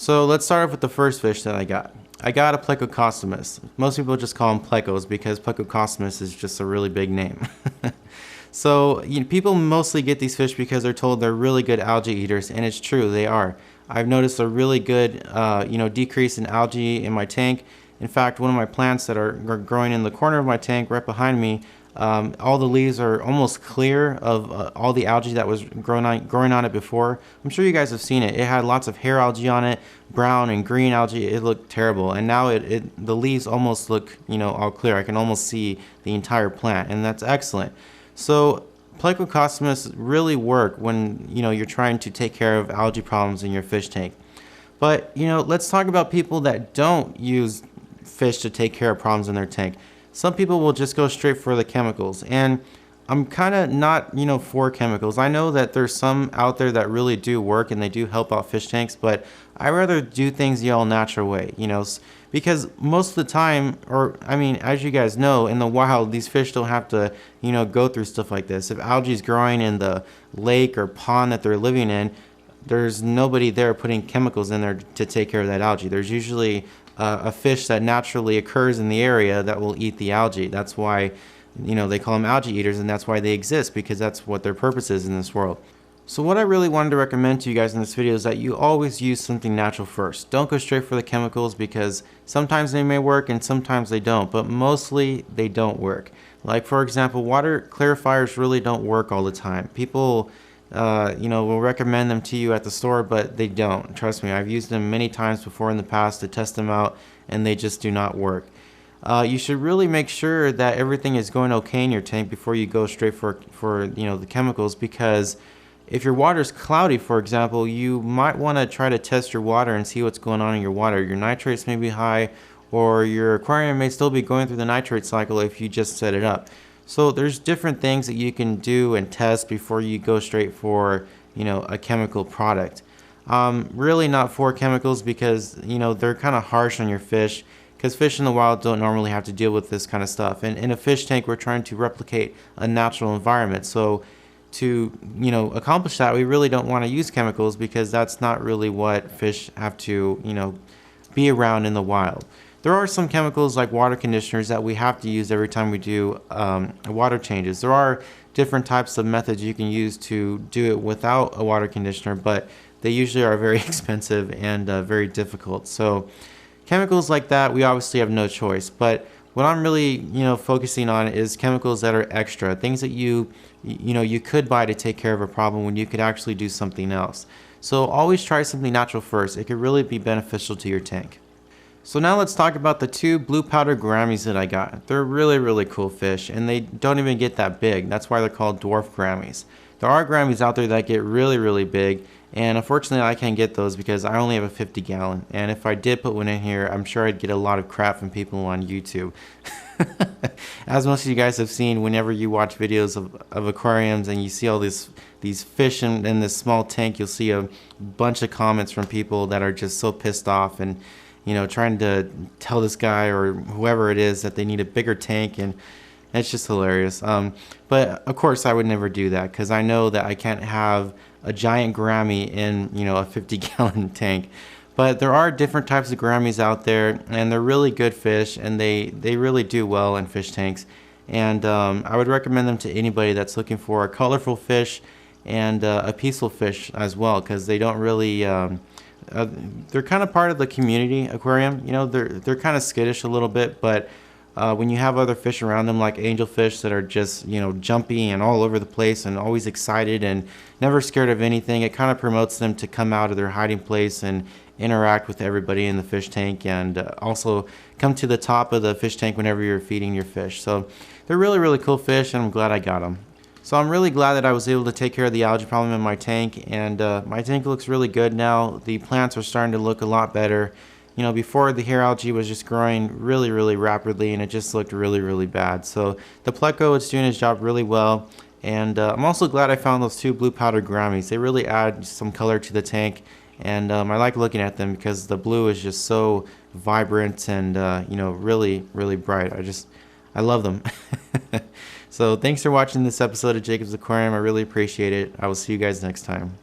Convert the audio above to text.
So let's start off with the first fish that I got. I got a Plecocostomus. Most people just call them plecos because Plecocostomus is just a really big name. So people mostly get these fish because they're told they're really good algae eaters, and it's true, they are. I've noticed a really good decrease in algae in my tank. In fact, one of my plants that are growing in the corner of my tank right behind me, all the leaves are almost clear of all the algae that was growing on it before. I'm sure you guys have seen it. It had lots of hair algae on it, brown and green algae. It looked terrible, and now the leaves almost look all clear. I can almost see the entire plant, and that's excellent. So Plecocostomus really work when you're trying to take care of algae problems in your fish tank. But let's talk about people that don't use fish to take care of problems in their tank. Some people will just go straight for the chemicals, and I'm kind of not for chemicals. I know that there's some out there that really do work and they do help out fish tanks, but I rather do things the all natural way, because most of the time, or I mean, as you guys know, in the wild, these fish don't have to go through stuff like this. If algae is growing in the lake or pond that they're living in, there's nobody there putting chemicals in there to take care of that algae. There's usually a fish that naturally occurs in the area that will eat the algae. That's why they call them algae eaters, and that's why they exist, because that's what their purpose is in this world. So what I really wanted to recommend to you guys in this video is that you always use something natural first. Don't go straight for the chemicals, because sometimes they may work and sometimes they don't, but mostly they don't work. Like, for example, water clarifiers really don't work all the time. People will recommend them to you at the store, but they don't. Trust me, I've used them many times before in the past to test them out, and they just do not work. You should really make sure that everything is going okay in your tank before you go straight for the chemicals, because if your water is cloudy, for example, you might want to try to test your water and see what's going on in your water. Your nitrates may be high, or your aquarium may still be going through the nitrate cycle if you just set it up. So there's different things that you can do and test before you go straight for a chemical product. Really not for chemicals, because they're kind of harsh on your fish, because fish in the wild don't normally have to deal with this kind of stuff. And in a fish tank, we're trying to replicate a natural environment. So to accomplish that, we really don't want to use chemicals, because that's not really what fish have to be around in the wild. There are some chemicals like water conditioners that we have to use every time we do water changes. There are different types of methods you can use to do it without a water conditioner, but they usually are very expensive and very difficult. So chemicals like that, we obviously have no choice. But what I'm really focusing on is chemicals that are extra, things that you could buy to take care of a problem when you could actually do something else. So always try something natural first. It could really be beneficial to your tank. So now let's talk about the two blue powder gouramis that I got. They're really cool fish, and they don't even get that big. That's why they're called dwarf gouramis. There are gouramis out there that get really big, and unfortunately I can't get those because I only have a 50 gallon. And if I did put one in here, I'm sure I'd get a lot of crap from people on YouTube. As most of you guys have seen, whenever you watch videos of aquariums and you see all these fish in this small tank, you'll see a bunch of comments from people that are just so pissed off and trying to tell this guy or whoever it is that they need a bigger tank, and it's just hilarious. But of course I would never do that, because I know that I can't have a giant gourami in a 50 gallon tank. But there are different types of gouramis out there, and they're really good fish, and they really do well in fish tanks. And I would recommend them to anybody that's looking for a colorful fish and a peaceful fish as well, because they don't really they're kind of part of the community aquarium. They're kind of skittish a little bit, but when you have other fish around them, like angelfish that are just jumpy and all over the place and always excited and never scared of anything, it kind of promotes them to come out of their hiding place and interact with everybody in the fish tank, and also come to the top of the fish tank whenever you're feeding your fish. So they're really cool fish, and I'm glad I got them. So I'm really glad that I was able to take care of the algae problem in my tank, and my tank looks really good now. The plants are starting to look a lot better. Before, the hair algae was just growing really rapidly, and it just looked really bad. So the Pleco is doing its job really well, and I'm also glad I found those two blue powder gouramis. They really add some color to the tank, and I like looking at them because the blue is just so vibrant and really bright. I love them. So thanks for watching this episode of Jacob's Aquarium. I really appreciate it. I will see you guys next time.